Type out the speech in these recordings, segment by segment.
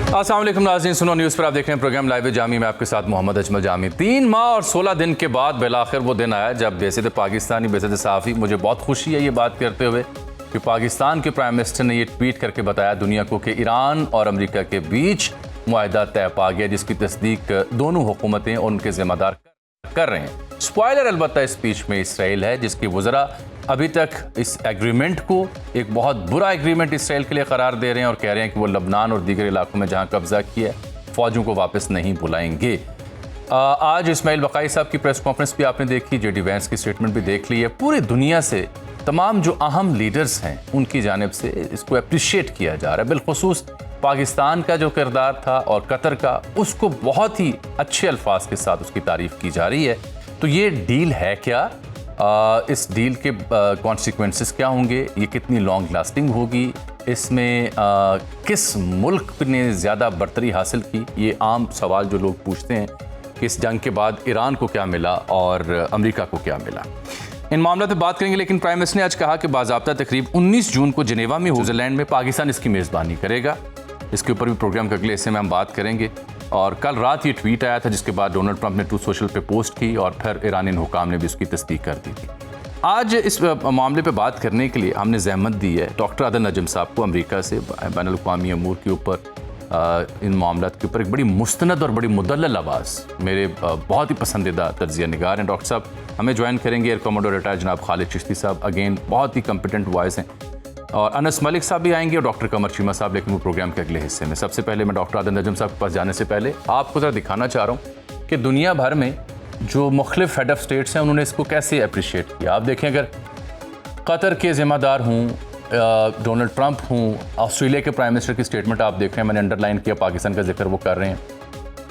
अस्सलाम वालेकुम नाज़रीन, सुनो न्यूज़ पर आप देख रहे हैं प्रोग्राम लाइव जामी में आपके साथ मोहम्मद अजमल जामी। 3 माह और 16 दिन के बाद बिलाखिर वो दिन आया जब बेसित पाकिस्तानी बेसित सहाफ़ी, मुझे बहुत खुशी है ये बात करते हुए कि पाकिस्तान के प्राइम मिनिस्टर ने ये ट्वीट करके बताया दुनिया को कि ईरान और अमेरिका के बीच मुआहदा तय पा गया, जिसकी तस्दीक दोनों हुकूमतें और उनके ज़िम्मेदार कर रहे हैं। स्पॉइलर अलबत्ता इस स्पीच में इसराइल है, जिसकी वज़रा अभी तक इस एग्रीमेंट को एक बहुत बुरा एग्रीमेंट इसराइल के लिए करार दे रहे हैं और कह रहे हैं कि वो लबनान और दीगर इलाकों में जहां कब्जा किया है फ़ौजों को वापस नहीं बुलाएंगे। आज इस्माइल बक़ाई साहब की प्रेस कॉन्फ्रेंस भी आपने देखी, जेडी वैंस की स्टेटमेंट भी देख ली है। पूरी दुनिया से तमाम जो अहम लीडर्स हैं उनकी जानिब से इसको अप्रिशिएट किया जा रहा है। बिलखुसूस पाकिस्तान का जो किरदार था और कतर का, उसको बहुत ही अच्छे अल्फाज के साथ उसकी तारीफ़ की जा रही है। तो ये डील है क्या, इस डील के कॉन्सिक्वेंसेस क्या होंगे, ये कितनी लॉन्ग लास्टिंग होगी, इसमें किस मुल्क ने ज़्यादा बरतरी हासिल की, ये आम सवाल जो लोग पूछते हैं कि इस जंग के बाद ईरान को क्या मिला और अमेरिका को क्या मिला। इन मामलों पर बात करेंगे, लेकिन प्राइम मिनिस्टर ने आज कहा कि बाज़ाब्ता तकरीब 19 जून को जिनेवा में स्विट्ज़रलैंड में पाकिस्तान इसकी मेज़बानी करेगा। इसके ऊपर भी प्रोग्राम के अगले हिस्से में हम बात करेंगे। और कल रात ये ट्वीट आया था जिसके बाद डोनाल्ड ट्रंप ने ट्रूथ सोशल पे पोस्ट की और फिर ईरानी हुकाम ने भी उसकी तस्दीक कर दी थी। आज इस मामले पे बात करने के लिए हमने ज़हमत दी है डॉक्टर आदिल नजम साहब को, अमेरिका से बैनुल-अक़वामी अमूर के ऊपर इन मामलों के ऊपर एक बड़ी मुस्तनद और बड़ी मुदल्लल आवाज़, मेरे बहुत ही पसंदीदा तज्ज़िया निगार हैं। डॉक्टर साहब हमें ज्वाइन करेंगे, एयर कमांडर रिटायर्ड जनाब खालिद चिश्ती साहब, अगेन बहुत ही कम्पिटेंट वॉइस हैं, और अनस मलिक साहब भी आएंगे और डॉक्टर कमर चीमा साहब, लेकिन वो प्रोग्राम के अगले हिस्से में। सबसे पहले मैं डॉक्टर आदिल नजम साहब के पास जाने से पहले आपको ज़रा दिखाना चाह रहा हूँ कि दुनिया भर में जो मुख्तलिफ हेड ऑफ स्टेट्स हैं उन्होंने इसको कैसे अप्रिशिएट किया। आप देखें, अगर कतर के ज़िम्मेदार हूँ, डोनाल्ड ट्रंप हूँ, ऑस्ट्रेलिया के प्राइम मिनिस्टर की स्टेटमेंट आप देख रहे हैं, मैंने अंडरलाइन किया, पाकिस्तान का जिक्र वो कर रहे हैं।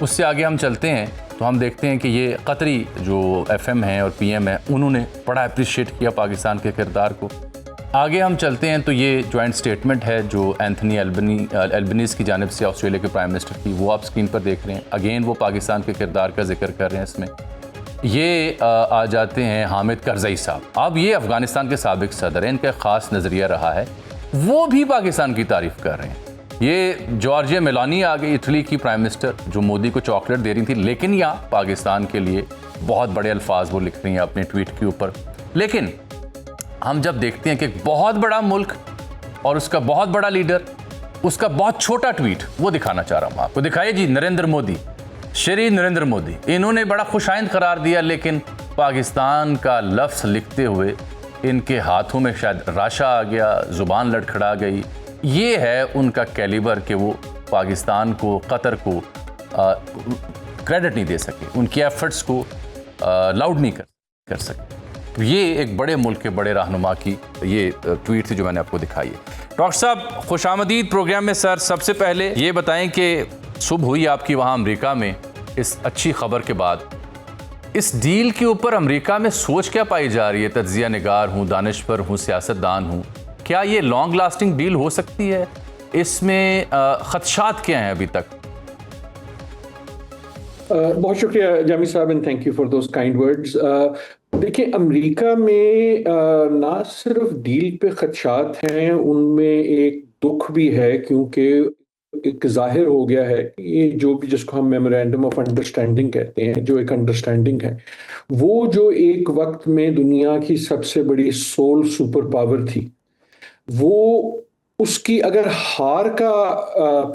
उससे आगे हम चलते हैं तो हम देखते हैं कि ये कतरी जो FM हैं और PM है, उन्होंने बड़ा अप्रिशिएट किया पाकिस्तान के किरदार को। आगे हम चलते हैं तो ये जॉइंट स्टेटमेंट है जो एंथनी एल्बनीज़ की जानिब से ऑस्ट्रेलिया के प्राइम मिनिस्टर की, वो आप स्क्रीन पर देख रहे हैं। अगेन वो पाकिस्तान के किरदार का जिक्र कर रहे हैं इसमें। ये आ जाते हैं हामिद करज़ई साहब, अब ये अफ़गानिस्तान के साबिक़ सदर हैं, इनका ख़ास नज़रिया रहा है, वो भी पाकिस्तान की तारीफ़ कर रहे हैं। ये जॉर्जिया मेलानी आ गई, इटली की प्राइम मिनिस्टर, जो मोदी को चॉकलेट दे रही थी, लेकिन यहाँ पाकिस्तान के लिए बहुत बड़े अल्फाज वो लिख रही हैं अपने ट्वीट के ऊपर। लेकिन हम जब देखते हैं कि एक बहुत बड़ा मुल्क और उसका बहुत बड़ा लीडर, उसका बहुत छोटा ट्वीट, वो दिखाना चाह रहा हूँ आपको। दिखाइए जी, नरेंद्र मोदी, श्री नरेंद्र मोदी, इन्होंने बड़ा खुशाइंद करार दिया, लेकिन पाकिस्तान का लफ्ज़ लिखते हुए इनके हाथों में शायद राशा आ गया, ज़ुबान लड़खड़ा गई। ये है उनका कैलिबर कि वो पाकिस्तान को, कतर को क्रेडिट नहीं दे सके, उनकी एफर्ट्स को लाउड नहीं कर सके। ये एक बड़े मुल्क के बड़े रहनुमा की ये ट्वीट थी जो मैंने आपको दिखाई है। डॉक्टर साहब खुशामदीद प्रोग्राम में। सर सबसे पहले ये बताएं कि सुबह हुई आपकी वहाँ अमेरिका में इस अच्छी खबर के बाद, इस डील के ऊपर अमेरिका में सोच क्या पाई जा रही है? तज्ज़िया निगार हूँ, दानिशवर हूँ, सियासतदान हूँ, क्या ये लॉन्ग लास्टिंग डील हो सकती है? इसमें खदशात क्या हैं अभी तक? बहुत शुक्रिया जामी साहब and thank you for those kind words. देखिए, अमेरिका में ना सिर्फ डील पे खदशात हैं, उनमें एक दुख भी है, क्योंकि एक जाहिर हो गया है कि ये जो भी, जिसको हम मेमोरेंडम ऑफ अंडरस्टैंडिंग कहते हैं, जो एक अंडरस्टैंडिंग है, वो जो एक वक्त में दुनिया की सबसे बड़ी सोल सुपर पावर थी, वो उसकी अगर हार का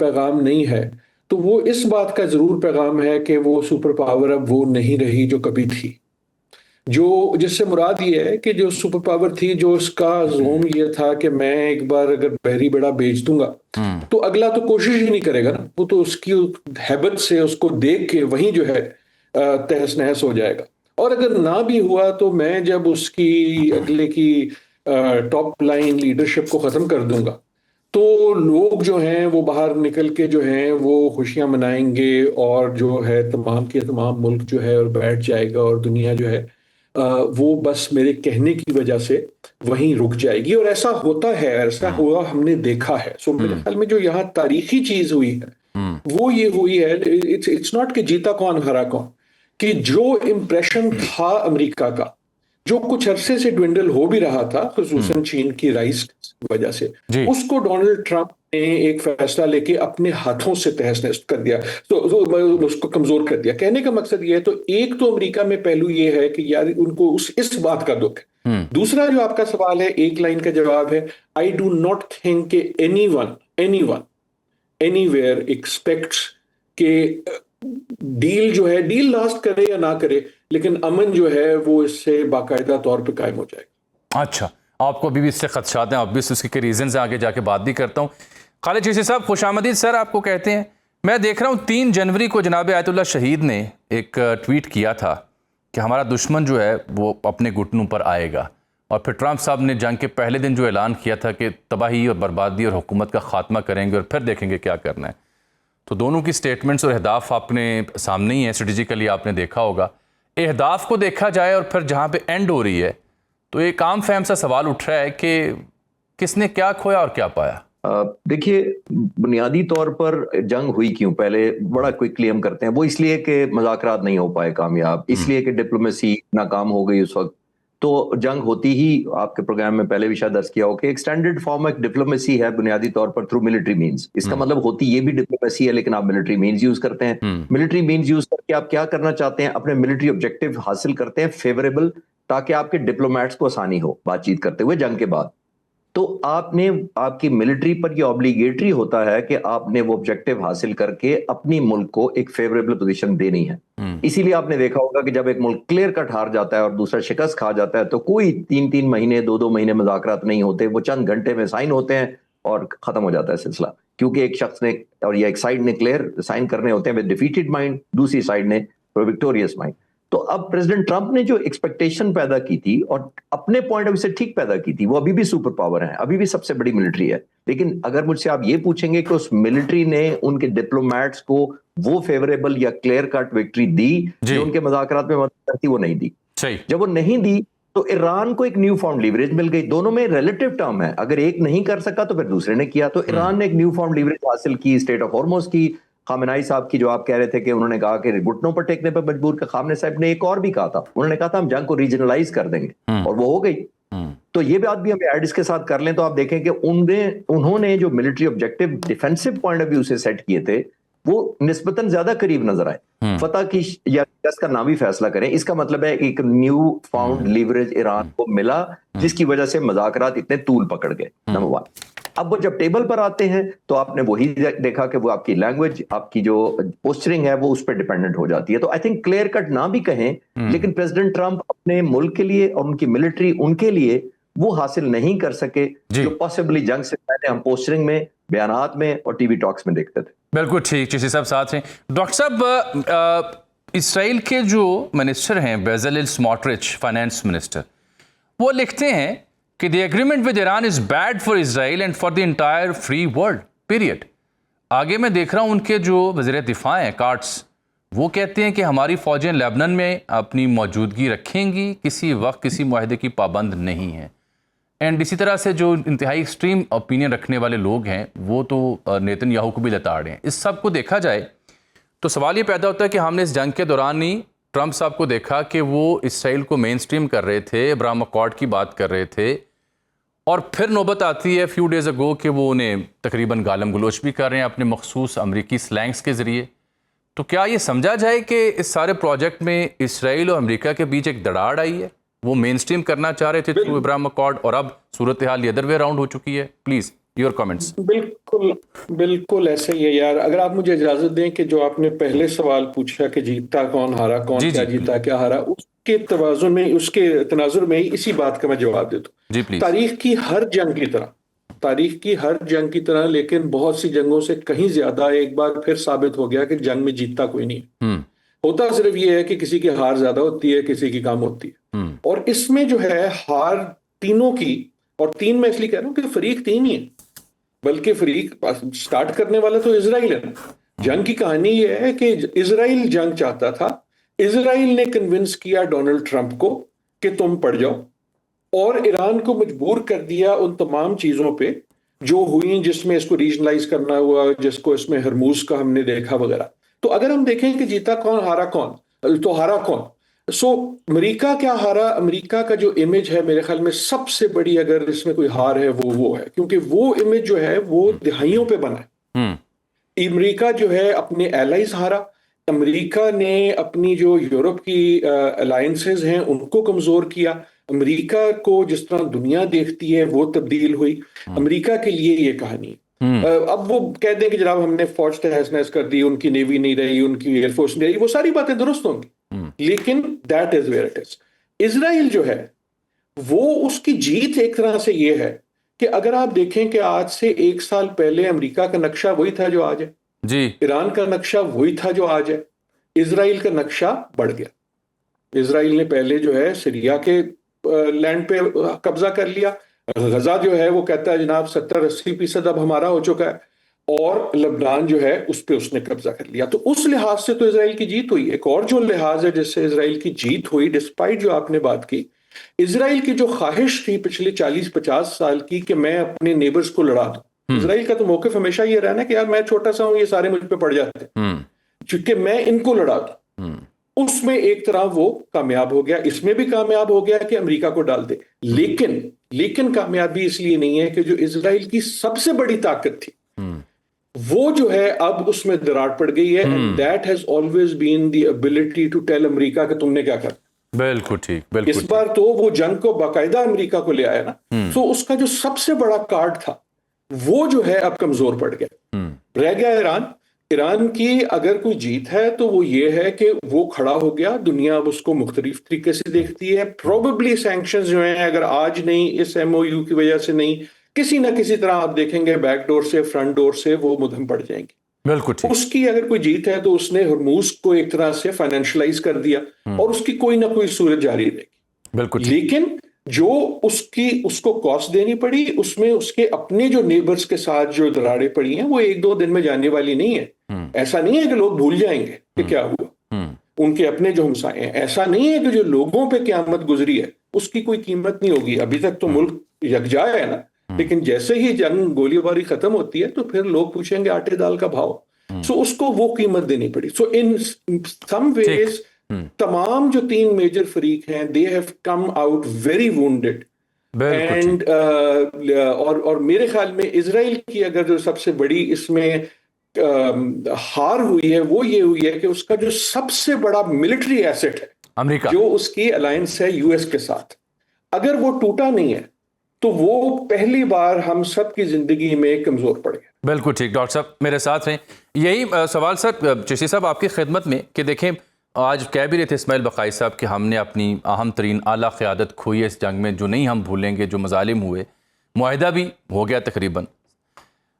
पैगाम नहीं है तो वो इस बात का जरूर पैगाम है कि वो सुपर पावर अब वो नहीं रही जो कभी थी। जो जिससे मुराद ये है कि जो सुपर पावर थी, जो उसका जोम ये था कि मैं एक बार अगर बहरी बेड़ा बेच दूंगा तो अगला तो कोशिश ही नहीं करेगा ना, वो तो उसकी हैबत से उसको देख के वहीं जो है तहस नहस हो जाएगा। और अगर ना भी हुआ तो मैं जब उसकी अगले की टॉप लाइन लीडरशिप को खत्म कर दूंगा तो लोग जो हैं वो बाहर निकल के जो हैं वो खुशियां मनाएंगे, और जो है तमाम के तमाम मुल्क जो है और बैठ जाएगा, और दुनिया जो है वो बस मेरे कहने की वजह से वहीं रुक जाएगी। और ऐसा होता है, ऐसा हुआ, हमने देखा है। सो मेरे ख्याल में जो यहाँ तारीखी चीज हुई है वो ये हुई है, इट्स नॉट कि जीता कौन हरा कौन, कि जो इम्प्रेशन था अमेरिका का, जो कुछ अरसे से ड्विंडल हो भी रहा था, खुसूसन चीन की राइज वजह से, उसको डोनाल्ड ट्रंप ने एक फैसला लेके अपने हाथों से तहस नहस कर दिया, तो उसको कमजोर कर दिया। कहने का मकसद ये है, तो एक तो अमेरिका में पहलू ये है कि यार उनको इस बात का दुख है। दूसरा जो आपका सवाल है, एक लाइन का जवाब है, I do not think anyone anywhere aspects के डील जो है, डील लास्ट करे या ना करे, लेकिन अमन जो है वो इससे बाकायदा तौर पे कायम हो जाएगा। अच्छा, आपको अभी भी इससे खदशात हैं, अब भी उसके रीजन से आगे जाके बात भी करता हूँ। खालिद चिश्ती साहब खुशामदीद सर, आपको कहते हैं। मैं देख रहा हूँ 3 जनवरी को जनाब आयतुल्लाह शहीद ने एक ट्वीट किया था कि हमारा दुश्मन जो है वो अपने घुटनों पर आएगा, और फिर ट्रंप साहब ने जंग के पहले दिन जो ऐलान किया था कि तबाही और बर्बादी और हुकूमत का खात्मा करेंगे और फिर देखेंगे क्या करना है। तो दोनों की स्टेटमेंट्स और अहदाफ आपने सामने ही है, स्ट्रेटेजिकली आपने देखा होगा। अहदाफ को देखा जाए और फिर जहाँ पे एंड हो रही है, तो एक आम फहम सा सवाल उठ रहा है कि किसने क्या खोया और क्या पाया। देखिए, बुनियादी तौर पर जंग हुई क्यों, पहले बड़ा क्विक क्लेम करते हैं, वो इसलिए कि मुज़ाकरात नहीं हो पाए कामयाब, इसलिए कि डिप्लोमेसी नाकाम हो गई उस वक्त। तो जंग होती ही, आपके प्रोग्राम में पहले भी शायद दर्ज किया हो कि एक स्टैंडर्ड फॉर्म ऑफ डिप्लोमेसी है बुनियादी तौर पर थ्रू मिलिट्री मींस। इसका मतलब होती ये भी डिप्लोमेसी है, लेकिन आप मिलिट्री मींस यूज करते हैं। मिलिट्री मींस यूज करके आप क्या करना चाहते हैं, अपने मिलिट्री ऑब्जेक्टिव हासिल करते हैं फेवरेबल, ताकि आपके डिप्लोमेट्स को आसानी हो बातचीत करते हुए जंग के बाद। तो आपने, आपकी मिलिट्री पर यह ऑब्लिगेटरी होता है कि आपने वो ऑब्जेक्टिव हासिल करके अपनी मुल्क को एक फेवरेबल पोजीशन देनी है। इसीलिए आपने देखा होगा कि जब एक मुल्क क्लियर कट हार जाता है और दूसरा शिकस्त खा जाता है, तो कोई 3-3 महीने 2-2 महीने मुज़ाकरात नहीं होते, वो चंद घंटे में साइन होते हैं और खत्म हो जाता है सिलसिला। क्योंकि एक शख्स ने और या एक साइड ने क्लियर साइन करने होते हैं विद डिफीटेड माइंड, दूसरी साइड ने विक्टोरियस माइंड। तो अब प्रेसिडेंट ट्रंप ने जो एक्सपेक्टेशन पैदा की थी और अपने पॉइंट ऑफ व्यू से ठीक पैदा की थी, वो अभी भी सुपर पावर है, अभी भी सबसे बड़ी मिलिट्री है। लेकिन अगर मुझसे आप ये पूछेंगे कि उस मिलिट्री ने उनके डिप्लोमेट्स को वो फेवरेबल या क्लियर कट विक्ट्री दी जो उनके मुज़ाकरात में मदद करती, वो नहीं दी। जब वो नहीं दी तो ईरान को एक न्यू फॉर्म लीवरेज मिल गई। दोनों में रिलेटिव टर्म है, अगर एक नहीं कर सका तो फिर दूसरे ने किया। तो ईरान ने एक न्यू फॉर्म लीवरेज हासिल की, स्टेट ऑफ हॉर्मुज़ की। खामेनाई साहब की जो आप कह रहे थे कि उन्होंने कहा कि घुटनों पर टेकने पर मजबूर का, खामने साहब ने एक और भी कहा था, उन्होंने कहा था हम जंग को रीजनलाइज कर देंगे, और वो हो गई। तो ये बात भी हम ऐड इसके साथ कर लें तो आप देखें कि उन्होंने जो military objective defensive point of view से सेट किए थे, वो निस्बतन ज्यादा करीब नजर आए। फतह की या इसका नाम भी फैसला करें, इसका मतलब है एक न्यू फाउंड लीवरेज ईरान को मिला, जिसकी वजह से मुज़ाकरात इतने तूल पकड़ गए। नंबर 1। अब वो जब टेबल पर आते हैं तो आपने वही देखा कि वो आपकी लैंग्वेज, आपकी जो पोस्चरिंग है, वो उस पर डिपेंडेंट हो जाती है। तो आई थिंक क्लियर कट ना भी कहें, लेकिन प्रेसिडेंट ट्रंप अपने मुल्क के लिए और उनकी मिलिट्री, उनके लिए वो हासिल नहीं कर सके जो पॉसिबली जंग से पहले हम पोस्चरिंग में, बयानात में और टीवी टॉक्स में देखते थे। बिल्कुल ठीक, चिश्ती साहब साथ हैं। डॉक्टर साहब, इसराइल के जो मिनिस्टर हैं बेज़लेल स्मोट्रिच, फाइनेंस मिनिस्टर, वो लिखते हैं कि the agreement with Iran is bad for Israel and for the entire free world, period. आगे मैं देख रहा हूं उनके जो वज़ीर दिफा हैं कार्ट्स, वो कहते हैं कि हमारी फौजें लेबनान में अपनी मौजूदगी रखेंगी, किसी वक्त किसी मुआहदे की पाबंद नहीं है। एंड इसी तरह से जो इंतहाई एक्सट्रीम ओपिनियन रखने वाले लोग हैं, वो तो नेतन्याहू को भी लताड़ हैं। इस सब को देखा जाए तो सवाल ये पैदा होता है कि हमने इस जंग के दौरान ही ट्रंप साहब को देखा कि वो इसराइल को मेन स्ट्रीम कर रहे थे, अब्राहम अकॉर्ड की बात कर रहे थे, और फिर नौबत आती है फ्यू डेज अगो कि वो उन्हें तकरीबन गालम गलोच भी कर रहे हैं अपने मखसूस अमरीकी स्लैंग्स के ज़रिए। तो क्या ये समझा जाए कि इस सारे प्रोजेक्ट में इसराइल और अमेरिका के बीच एक दरार आई है? वो मेन स्ट्रीम करना चाह रहे थे थ्रू अब्राहम अकॉर्ड, और अब सूरत हाल अदर वे राउंड हो चुकी है। Please your comments. बिल्कुल ऐसे ही है यार। अगर आप मुझे इजाजत दें कि जो आपने पहले सवाल पूछा कि जीता कौन, हारा कौन, क्या जीता क्या हारा, उसके तवाज़ुन में, उसके तनाजुर में इसी बात का मैं जवाब देता हूँ। तारीख की हर जंग की तरह, लेकिन बहुत सी जंगों से कहीं ज्यादा एक बार फिर साबित हो गया कि जंग में जीतता कोई नहीं। होता सिर्फ ये है कि किसी की हार ज्यादा होती है, किसी की कम होती है। और इसमें जो है हार तीनों की, और तीन मैं इसलिए कह रहा हूं कि फरीक तीन ही है, बल्कि फरीक स्टार्ट करने वाला तो इजराइल है। जंग की कहानी ये है कि इजराइल जंग चाहता था, इजराइल ने कन्विंस किया डोनाल्ड ट्रंप को कि तुम पड़ जाओ, और ईरान को मजबूर कर दिया उन तमाम चीजों पे जो हुई, जिसमें इसको रीजनलाइज करना हुआ, जिसको इसमें हरमूज का हमने देखा वगैरह। तो अगर हम देखें कि जीता कौन हारा कौन, तो हारा कौन, सो अमेरिका क्या हारा? अमेरिका का जो इमेज है मेरे ख्याल में सबसे बड़ी, अगर इसमें कोई हार है वो है, क्योंकि वो इमेज जो है वो दिहाइयों पे बना है। अमेरिका जो है अपने एलाइज हारा, अमेरिका ने अपनी जो यूरोप की अलायंसेज हैं उनको कमजोर किया, अमेरिका को जिस तरह दुनिया देखती है वो तब्दील हुई। अमेरिका के लिए ये कहानी अब वो कह दें कि जनाब हमने फौज तहस नहस कर दी, उनकी नेवी नहीं रही, उनकी एयरफोर्स नहीं रही, वो सारी बातें दुरुस्त होंगी, लेकिन that is where it is. Israel जो है वो उसकी जीत एक तरह से ये है कि अगर आप देखें कि आज से 1 साल पहले अमेरिका का नक्शा वही था जो आज है जी, ईरान का नक्शा वही था जो आज है, इजराइल का नक्शा बढ़ गया। इजराइल ने पहले जो है सीरिया के लैंड पे कब्जा कर लिया, गजा जो है वो कहता है जनाब 70-80% अब हमारा हो चुका है, और लबनान जो है उस पे उसने कब्जा कर लिया। तो उस लिहाज से तो इजराइल की जीत हुई। एक और जो लिहाज है जिससे इजराइल की जीत हुई, डिस्पाइट जो आपने बात की, इजराइल की जो ख्वाहिश थी पिछले 40-50 साल की कि मैं अपने नेबर्स को लड़ा दूं, इजराइल का तो मौक़िफ़ हमेशा ये रहना कि यार मैं छोटा सा हूं, ये सारे मुझ पे पड़ जाते हैं, क्योंकि मैं इनको लड़ा दूं। उसमें एक तरह वो कामयाब हो गया, इसमें भी कामयाब हो गया कि अमेरिका को डाल दे। लेकिन कामयाबी इसलिए नहीं है कि जो इजराइल की सबसे बड़ी ताकत थी वो जो है अब उसमें दरार पड़ गई है, and that has always been the ability to tell America कि तुमने क्या कर। बिल्कुल ठीक, बिल्कुल इस बार तो वो जंग को बाकायदा अमेरिका को ले आया ना, तो उसका जो सबसे बड़ा कार्ड था वो जो है अब कमजोर पड़ गया। रह गया ईरान। ईरान की अगर कोई जीत है तो वो ये है कि वो खड़ा हो गया, दुनिया अब उसको मुख्तलिफ तरीके से देखती है। प्रोबेबली सैंक्शंस जो हैं अगर आज नहीं, इस MOU की वजह से नहीं, किसी ना किसी तरह आप देखेंगे बैकडोर से, फ्रंट डोर से वो मुधम पड़ जाएंगे। बिल्कुल ठीक। उसकी अगर कोई जीत है तो उसने हरमूज को एक तरह से फाइनेंशियलाइज कर दिया और उसकी कोई ना कोई सूरत जारी रहेगी। बिल्कुल ठीक। लेकिन जो उसको कॉस्ट देनी पड़ी, उसमें उसके अपने जो नेबर्स के साथ जो दरारें पड़ी हैं वो 1-2 दिन में जाने वाली नहीं है। ऐसा नहीं है कि लोग भूल जाएंगे कि क्या हुआ। उनके अपने जो हमसाए हैं, ऐसा नहीं है कि जो लोगों पे क़यामत गुजरी है उसकी कोई कीमत नहीं होगी। अभी तक तो मुल्क यकजा है ना, लेकिन जैसे ही जंग गोलीबारी खत्म होती है तो फिर लोग पूछेंगे आटे दाल का भाव। सो उसको वो कीमत देनी पड़ी। सो इन सम वेज तमाम जो 3 मेजर फरीक हैं they have come out very wounded and और मेरे ख्याल में इजराइल की अगर जो सबसे बड़ी इसमें हार हुई है वो ये हुई है कि उसका जो सबसे बड़ा मिलिट्री एसेट है अमेरिका, जो उसकी अलायंस है US के साथ, अगर वो टूटा नहीं है तो वो पहली बार हम सब की जिंदगी में कमजोर पड़ गया। बिल्कुल ठीक। डॉक्टर साहब मेरे साथ हैं। यही सवाल सर चिश्ती साहब आपकी खिदमत में कि देखें आज कह भी रहे थे इस्माइल बक़ाई साहब कि हमने अपनी अहम तरीन आला क़यादत खोई है इस जंग में, जो नहीं हम भूलेंगे, जो मज़ालिम हुए, मुआहिदा भी हो गया तकरीबन।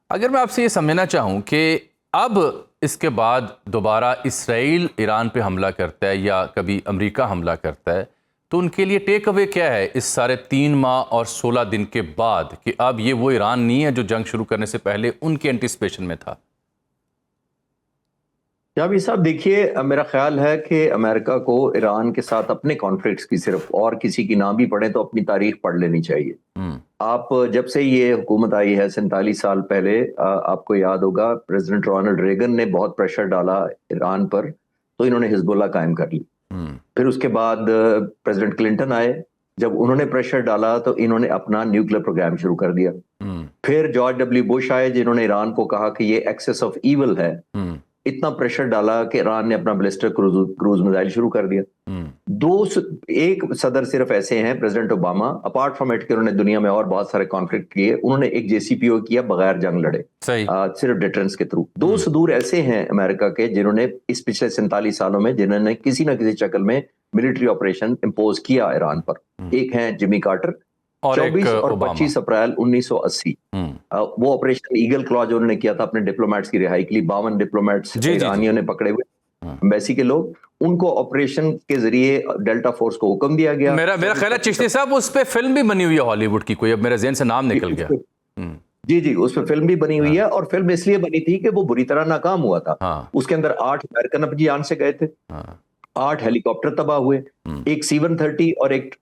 अगर मैं आपसे ये समझना चाहूँ कि अब इसके बाद दोबारा इसराइल ईरान पे हमला करता है या कभी अमेरिका हमला करता है तो उनके लिए टेक अवे क्या है इस सारे 3 माह और 16 दिन के बाद कि अब ये वो ईरान नहीं है जो जंग शुरू करने से पहले उनके एंटिसिपेशन में था? जावी साहब देखिए, मेरा ख्याल है कि अमेरिका को ईरान के साथ अपने कॉन्फ्लिक्ट्स की सिर्फ और किसी की ना भी पढ़े तो अपनी तारीख पढ़ लेनी चाहिए। आप जब से ये हुकूमत आई है 47 साल पहले, आपको याद होगा प्रेसिडेंट रोनाल्ड रेगन ने बहुत प्रेशर डाला ईरान पर तो इन्होंने हिजबुल्लाह कायम कर ली। फिर उसके बाद प्रेसिडेंट क्लिंटन आए, जब उन्होंने प्रेशर डाला तो इन्होंने अपना न्यूक्लियर प्रोग्राम शुरू कर दिया। फिर जॉर्ज W. बुश आए जिन्होंने ईरान को कहा कि ये एक्सेस ऑफ ईविल है, इतना प्रेशर डाला कि ईरान ने अपना बैलिस्टिक क्रूज मिसाइल शुरू कर दिया। एक सदर सिर्फ ऐसे हैं president Obama, apart from it कि उन्होंने दुनिया में और बहुत सारे कॉन्फ्लिक्ट किए, उन्होंने एक JCPOA किया बगैर जंग लड़े, सिर्फ डिटरेंस के थ्रू। 2 सदूर ऐसे हैं अमेरिका के जिन्होंने इस पिछले 47 सालों में जिन्होंने किसी ना किसी शक्ल में मिलिट्री ऑपरेशन इम्पोज किया ईरान पर। एक हैं जिमी कार्टर, 24 और 25 अप्रैल 1980 वो ऑपरेशन ईगल क्लॉज उन्होंने किया था अपने डिप्लोमेट्स की रिहाई के लिए। 52 डिप्लोमेट्स ईरानियों ने पकड़े हुए एम्बेसी के लोग, उनको ऑपरेशन के जरिए डेल्टा फोर्स को हुक्म दिया गया। मेरा ख्याल है चिश्ती साहब उस पे फिल्म भी बनी हुई है हॉलीवुड की, कोई अब मेरे ज़हन से नाम निकल गया। जी उस पर फिल्म भी बनी हुई है, और फिल्म इसलिए बनी थी कि वो बुरी तरह नाकाम हुआ था। उसके अंदर 8 अमेरिकन अपनी जान से गए थे। 8 हेलीकॉप्टर तबाह हुए, एक C-130 और एक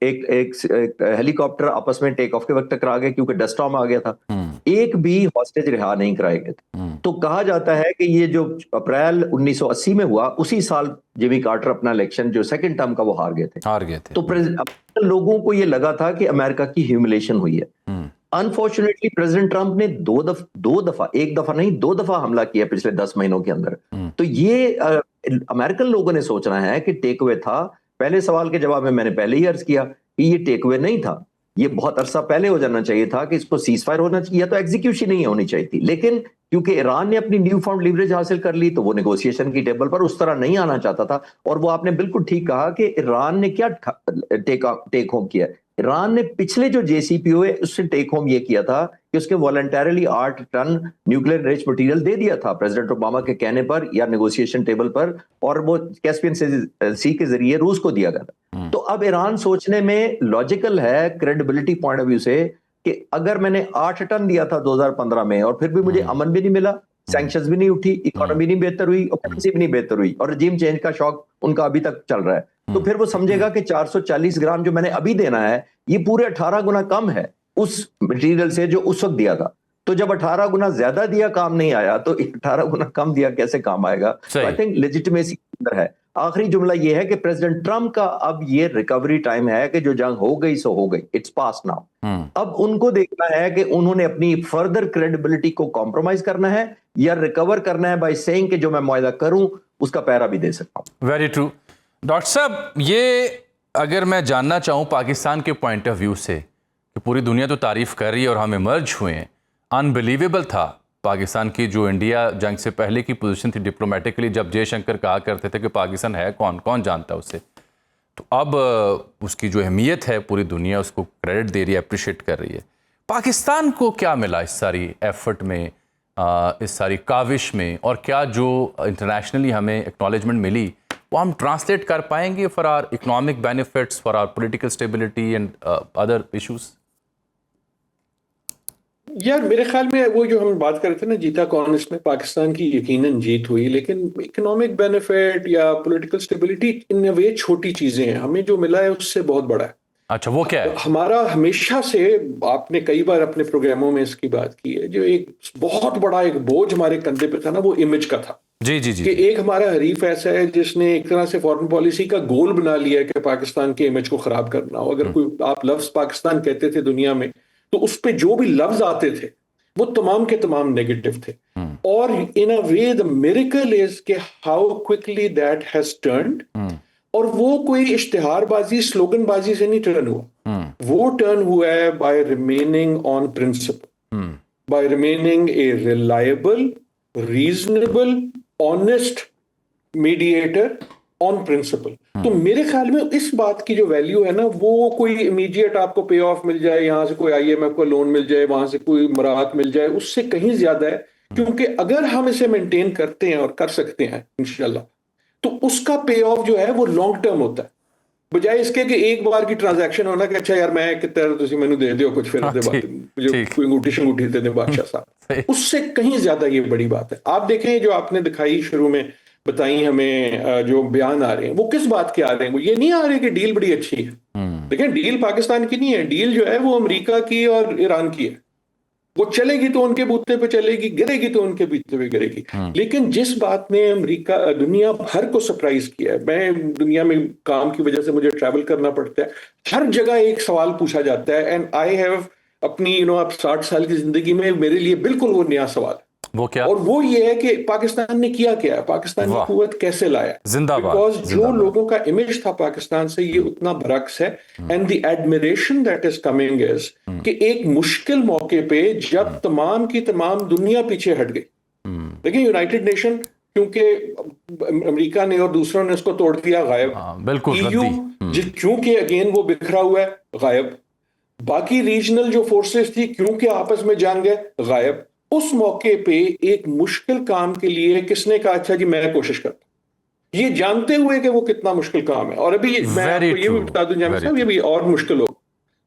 हेलीकॉप्टर आपस में टेक ऑफ के वक्त टकरा गए क्योंकि डस्ट स्टॉर्म आ गया था। एक भी हॉस्टेज रिहा नहीं कराए गए थे। तो कहा जाता है कि ये जो अप्रैल 1980 में हुआ, उसी साल जिमी कार्टर अपना इलेक्शन जो सेकंड टर्म का वो हार गए थे। तो लोगों को ये लगा था कि अमेरिका की ह्यूमिलेशन हुई है। अनफॉर्चुनेटली प्रेसिडेंट ट्रंप ने एक दफा नहीं 2 दफा हमला किया पिछले 10 महीनों के अंदर। तो ये अमेरिकन लोगों ने सोचना है कि टेक अवे था। पहले सवाल के जवाब में मैंने पहले ही अर्ज किया कि ये टेक अवे नहीं था, ये बहुत अरसा पहले हो जाना चाहिए था कि इसको सीज फायर होना चाहिए, तो एग्जीक्यूशन नहीं होनी चाहिए थी। लेकिन क्योंकि ईरान ने अपनी न्यू फाउंड लीवरेज हासिल कर ली, तो वो नेगोशिएशन की टेबल पर उस तरह नहीं आना चाहता था। और वो आपने बिल्कुल ठीक कहा कि ईरान ने क्या टेक होम किया। ईरान ने पिछले जो JCPOA है उससे टेक होम ये किया था कि उसके voluntarily 8 ton nuclear rich material दे दिया था प्रेसिडेंट ओबामा के कहने पर या नेगोशिएशन टेबल पर, और वो कैस्पियन सी के जरिए रूस को दिया गया था। तो अब ईरान सोचने में लॉजिकल है क्रेडिबिलिटी पॉइंट ऑफ व्यू से कि अगर मैंने 8 टन दिया था 2015 में और फिर भी मुझे अमन भी नहीं मिला, सैंक्शंस भी नहीं उठी, इकोनॉमी नहीं बेहतर हुई और करेंसी भी नहीं बेहतर हुई और रजीम चेंज का शौक उनका अभी तक चल रहा है, तो फिर वो समझेगा कि 440 ग्राम जो मैंने अभी देना है ये पूरे 18 गुना कम है उस मटेरियल से जो उस वक्त दिया था। तो जब 18 गुना ज्यादा दिया काम नहीं आया, तो 18 गुना कम दिया कैसे काम आएगा? आई थिंक लेजिटिमेसी है। आखिरी जुमला ये है कि प्रेसिडेंट ट्रंप का अब ये रिकवरी टाइम है कि जो जंग हो गई सो हो गई, इट्स पास नाउ। अब उनको देखना है कि उन्होंने अपनी फर्दर क्रेडिबिलिटी को कॉम्प्रोमाइज करना है या रिकवर करना है बाय सेइंग कि जो मैं मुआहदा करूं उसका पैरा भी दे सकता हूं। Very true. डॉक्टर साहब, ये अगर मैं जानना चाहूँ पाकिस्तान के पॉइंट ऑफ व्यू से कि पूरी दुनिया तो तारीफ़ कर रही है और हम इमर्ज हुए हैं, अनबिलीवेबल था पाकिस्तान की जो इंडिया जंग से पहले की पोजीशन थी डिप्लोमेटिकली, जब जयशंकर कहा करते थे कि पाकिस्तान है कौन जानता है उसे। तो अब उसकी जो अहमियत है पूरी दुनिया उसको क्रेडिट दे रही है, अप्रिशिएट कर रही है। पाकिस्तान को क्या मिला इस सारी एफर्ट में, इस सारी काविश में, और क्या जो इंटरनेशनली हमें एक्नॉलेजमेंट मिली वो हम ट्रांसलेट कर पाएंगे for our economic benefits, for our political stability and other issues? यार मेरे ख्याल में वो जो हम बात कर रहे थे ना, जीता कौन, इसमें पाकिस्तान की यकीनन जीत हुई, लेकिन इकोनॉमिक बेनिफिट या पॉलिटिकल स्टेबिलिटी इन अ वे छोटी चीजें हैं। हमें जो मिला है उससे बहुत बड़ा है। अच्छा, वो क्या है? हमारा हमेशा से, आपने कई बार अपने प्रोग्रामों में इसकी बात की है, जो एक बहुत बड़ा एक बोझ हमारे कंधे पे था ना, वो इमेज का था। जी जी जी। कि एक हमारा हरीफ ऐसा है जिसने एक तरह से फॉरेन पॉलिसी का गोल बना लिया है कि पाकिस्तान के इमेज को खराब करना हो। अगर कोई आप लफ्ज पाकिस्तान कहते थे दुनिया में, तो उस पे जो भी लफ्ज आते थे वो तमाम के तमाम नेगेटिव थे। और इन अ वे द मिरेकल इज कि how quickly that has turned. और वो कोई इश्तिहारबाजी स्लोगनबाजी से नहीं टर्न हुआ, वो टर्न हुआ है by remaining on principle, by remaining a reliable, reasonable, honest mediator on principle. तो मेरे ख्याल में इस बात की जो वैल्यू है ना, वो कोई इमीडिएट आपको पे ऑफ मिल जाए, यहां से कोई IMF को लोन मिल जाए, वहां से कोई मराहत मिल जाए, उससे कहीं ज्यादा है। क्योंकि अगर हम इसे मेंटेन करते हैं और कर सकते हैं इंशाल्लाह, तो उसका पे ऑफ जो है वो लॉन्ग टर्म होता है, बजाय इसके कि एक बार की ट्रांजैक्शन होना कि अच्छा यार मैं कितना तुसी मैनू दे दियो कुछ, फिर मुझे कोई अंगूठी शंगूठी दे दे बादशाह साहब। उससे कहीं ज्यादा ये बड़ी बात है। आप देखें जो आपने दिखाई शुरू में बताई हमें, जो बयान आ रहे हैं वो किस बात के आ रहे हैं? वो ये नहीं आ रहे कि डील बड़ी अच्छी है। देखिए, डील पाकिस्तान की नहीं है, डील जो है वो अमेरिका की और ईरान की है। वो चलेगी तो उनके बूते पे चलेगी, गिरेगी तो उनके बूते पे गिरेगी। लेकिन जिस बात ने अमेरिका दुनिया भर को सरप्राइज किया है, मैं दुनिया में काम की वजह से मुझे ट्रैवल करना पड़ता है, हर जगह एक सवाल पूछा जाता है, एंड आई हैव अपनी अब 60 साल की जिंदगी में मेरे लिए बिल्कुल वो नया सवाल है। वो क्या? और वो ये है कि पाकिस्तान ने किया क्या है, पाकिस्तान की कुव्वत कैसे लाया। जिंदाबाद। बिकॉज जो लोगों का इमेज था पाकिस्तान से, ये उतना बरक्स है। And the admiration that is coming is कि एक मुश्किल मौके पे जब तमाम की तमाम दुनिया पीछे हट गई। देखिए, यूनाइटेड नेशन क्योंकि अमेरिका ने और दूसरों ने उसको तोड़ दिया, गायब। बिल्कुल। EU क्योंकि अगेन वो बिखरा हुआ है, गायब। बाकी रीजनल जो फोर्सेस थी क्योंकि आपस में जंग है, गायब। उस मौके पे एक मुश्किल काम के लिए किसने कहा अच्छा जी मैं कोशिश करता, ये जानते हुए कि वो कितना मुश्किल काम है। और अभी मैं आपको ये भी बता दूं जामिद साहब, ये भी और मुश्किल हो,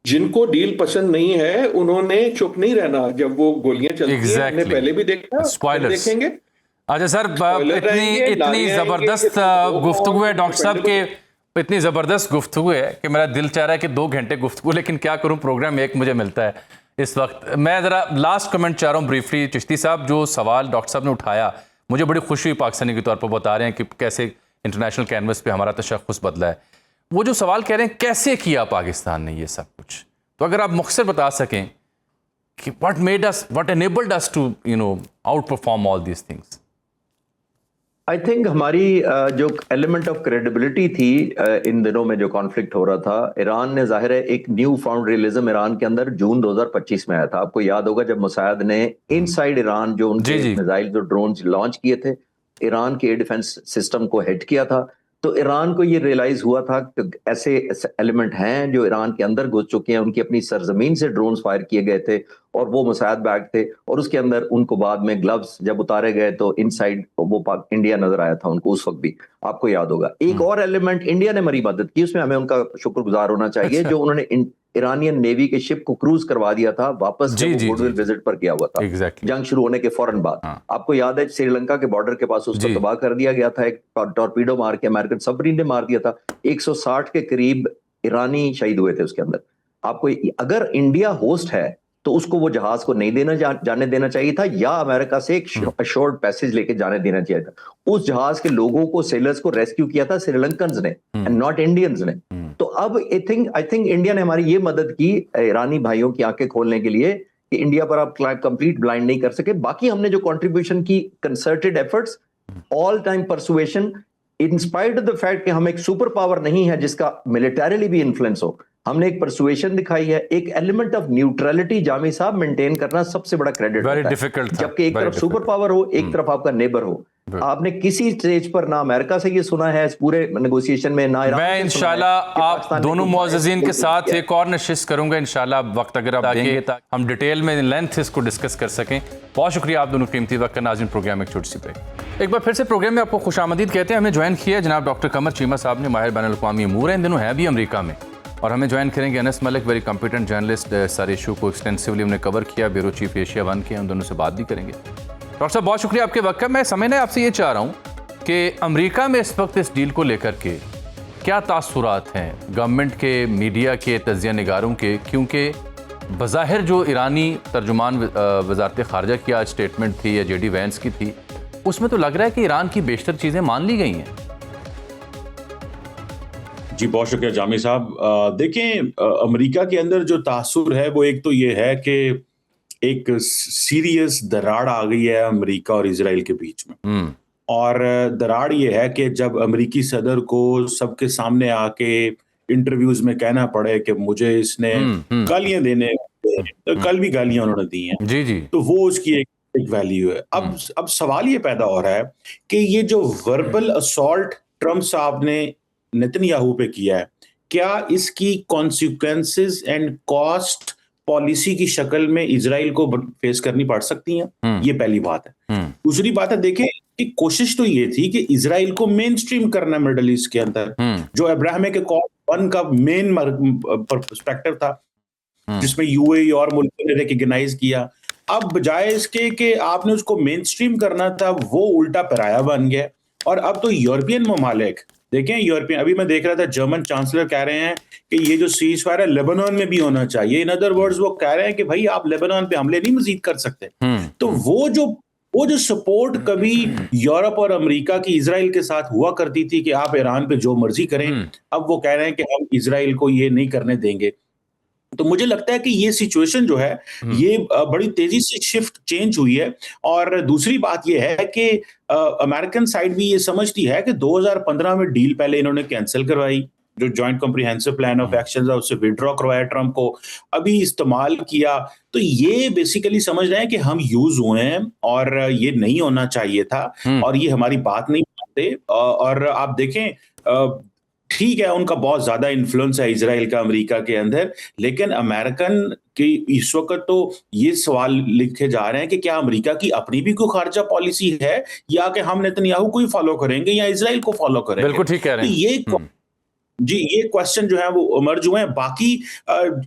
जिनको डील पसंद नहीं है उन्होंने चुप नहीं रहना। जब वो गोलियां चलती हैं, हमने पहले भी देखा, देखेंगे, अच्छा सर, इतनी ज़बरदस्त गुफ्तगू है डॉक्टर साहब के, इतनी ज़बरदस्त गुफ्तगू है कि मेरा दिल चाह रहा है कि 2 घंटे गुफ्तगू, लेकिन क्या करूं, प्रोग्राम एक मुझे मिलता है इस वक्त। मैं ज़रा लास्ट कमेंट चाह रहा हूँ ब्रीफली। चिश्ती साहब, जो सवाल डॉक्टर साहब ने उठाया, मुझे बड़ी खुशी हुई पाकिस्तानी के तौर पर, बता रहे हैं कि कैसे इंटरनेशनल कैनवस पे हमारा तशख़्ख़ुस बदला है। वो जो सवाल कह रहे हैं कैसे किया पाकिस्तान ने ये सब कुछ, तो अगर आप मुख्तसर बता सकें कि what enabled us to outperform all these things? I think हमारी जो एलिमेंट ऑफ क्रेडिबिलिटी थी इन दिनों में जो कॉन्फ्लिक्ट हो रहा था, ईरान ने जाहिर है एक न्यू फाउंड रियलिज्म ईरान के अंदर जून 2025 में आया था। आपको याद होगा जब मुसायद ने इनसाइड ईरान जो उनके मिसाइल जो ड्रोन लॉन्च किए थे, ईरान के एयर डिफेंस सिस्टम को हिट किया था, तो ईरान को ये रियलाइज हुआ था कि ऐसे एलिमेंट हैं जो ईरान के अंदर घुस चुके हैं, उनकी अपनी सरजमीन से ड्रोन्स फायर किए गए थे और वो मुसायद बैग थे, और उसके अंदर उनको बाद में ग्लव्स जब उतारे गए तो इनसाइड वो इंडिया नजर आया था उनको उस वक्त भी, आपको याद होगा। एक और एलिमेंट, इंडिया ने हमारी मदद की, उसमें हमें उनका शुक्रगुजार होना चाहिए, जो उन्होंने ईरानियन नेवी के शिप को क्रूज करवा दिया था वापस, जब वो गुडविल विजिट पर गया हुआ था जंग शुरू होने के फौरन बाद। आपको याद है श्रीलंका के बॉर्डर के पास उसको तबाह कर दिया गया था, एक टॉर्पीडो मार के, अमेरिकन सबमरीन ने मार दिया था। 160 के करीब ईरानी शहीद हुए थे उसके अंदर। आपको, अगर इंडिया होस्ट है तो उसको वो जहाज को नहीं जाने देना चाहिए था, या अमेरिका से एक अश्योर्ड पैसेज लेके जाने देना चाहिए था। उस जहाज के लोगों को, सेलर्स को रेस्क्यू किया था श्रीलंकन्स ने एंड नॉट इंडियंस ने। तो अब आई थिंक इंडिया ने हमारी ये मदद की ईरानी भाइयों की आंखें खोलने के लिए कि इंडिया पर आप कंप्लीट ब्लाइंड नहीं कर सके। बाकी हमने जो कंट्रीब्यूशन की, concerted efforts, all time persuasion, in spite of the fact कि हम एक सुपर पावर नहीं है जिसका मिलिटरीली भी इन्फ्लुएंस हो, हमने एक परसुएशन दिखाई है। एक एलिमेंट ऑफ न्यूट्रलिटी जामी साहब मेंटेन करना सबसे बड़ा क्रेडिट होता है, जबकि एक तरफ सुपर पावर हो, एक तरफ आपका नेबर हो। आपने किसी स्टेज पर ना अमेरिका से ये सुना है इस पूरे नेगोशिएशन में, ना ईरान। मैं इंशाल्लाह आप दोनों मुअज़्ज़िज़ीन के साथ एक और नशिस्त करूंगा इंशाल्लाह, वक्त अगर आप देंगे ताकि हम डिटेल में लेंथ इसको डिस्कस कर सकें। बहुत शुक्रिया आप दोनों कीमती वक्त का। नाज़रीन, प्रोग्राम एक छोटी सी ब्रेक। एक बार फिर से प्रोग्राम में आपको खुशामदीद कहते हैं। हमें ज्वाइन किया है जनाब डॉक्टर कमर चीमा साहब ने, माहिर बैनुल-अक़वामी अमूर हैं, इन दिनों है भी अमेरिका में, और हमें ज्वाइन करेंगे Anas Malik, very competent journalist, सारे इशू को एक्सटेंसिवली हमने कवर किया, ब्यूरो चीफ एशिया 1 के, उन दोनों से बात भी करेंगे। डॉक्टर साहब, बहुत शुक्रिया आपके वक्त का। मैं समझना आपसे ये चाह रहा हूँ कि अमेरिका में इस वक्त इस डील को लेकर के क्या तासुरात हैं गवर्नमेंट के, मीडिया के, तज्ज़िया निगारों के, क्योंकि बज़ाहिर जो ईरानी तर्जुमान वज़ारत ख़ारजा की आज स्टेटमेंट थी या JD वैंस की थी, उसमें तो लग रहा है कि ईरान की बेशतर चीज़ें मान ली गई हैं। जी, बहुत शुक्रिया जामी साहब। देखें, अमेरिका के अंदर जो तासुर है वो एक तो ये है कि एक सीरियस दरार आ गई है अमेरिका और इजराइल के बीच में, और दरार ये है कि जब अमेरिकी सदर को सबके सामने आके इंटरव्यूज में कहना पड़े कि मुझे इसने गालियां देने, तो कल भी गालियां उन्होंने दी हैं, जी जी, तो वो उसकी एक वैल्यू है। अब सवाल ये पैदा हो रहा है कि ये जो वर्बल असॉल्ट ट्रम्प साहब ने नेतन्याहू पे किया है, क्या इसकी कॉन्सिक्वेंसेस एंड कॉस्ट पॉलिसी की शक्ल में इजराइल को फेस करनी पड़ सकती हैं? ये पहली बात है। दूसरी बात है, देखें कि कोशिश तो ये थी कि इजराइल को मेन स्ट्रीम करना मिडल ईस्ट के अंदर, जो अब्राहमिक अकॉर्ड 1 का मेन पर्सपेक्टिव था, जिसमें यूएई और मुल्कों ने रिकॉग्नाइज किया। अब बजाय इसके कि आपने उसको मेन स्ट्रीम करना था, वो उल्टा पराया बन गया। और अब तो यूरोपियन ममालिक, देखें यूरोपियन, अभी मैं देख रहा था जर्मन चांसलर कह रहे हैं कि ये जो सीज फायर है लेबनान में भी होना चाहिए। इन अदर वर्ड्स वो कह रहे हैं कि भाई आप लेबनान पे हमले नहीं मजीद कर सकते। तो वो जो सपोर्ट कभी यूरोप और अमेरिका की इजराइल के साथ हुआ करती थी कि आप ईरान पे जो मर्जी करें, अब वो कह रहे हैं कि हम इजराइल को ये नहीं करने देंगे। तो मुझे लगता है कि ये सिचुएशन जो है ये बड़ी तेजी से शिफ्ट चेंज हुई है। और दूसरी बात ये है कि अमेरिकन साइड भी ये समझती है कि 2015 में डील पहले इन्होंने कैंसिल करवाई, जो joint comprehensive plan of action है उससे विड्रॉ करवाया ट्रम्प को, अभी इस्तेमाल किया। तो ये बेसिकली समझ रहे हैं कि हम यूज हुए हैं और ये नहीं होना चाहिए था और ये हमारी बात नहीं मानते। और आप देखें, ठीक है उनका बहुत ज्यादा इन्फ्लुएंस है इजराइल का अमेरिका के अंदर, लेकिन अमेरिकन की इस वक्त तो ये सवाल लिखे जा रहे हैं कि क्या अमेरिका की अपनी भी कोई खारजा पॉलिसी है, या कि हम नेतन्याहू को ही फॉलो करेंगे या इजराइल को फॉलो करेंगे। बिल्कुल ठीक कह रहे हैं। तो जी, ये क्वेश्चन जो है वो इमर्ज हुए हैं। बाकी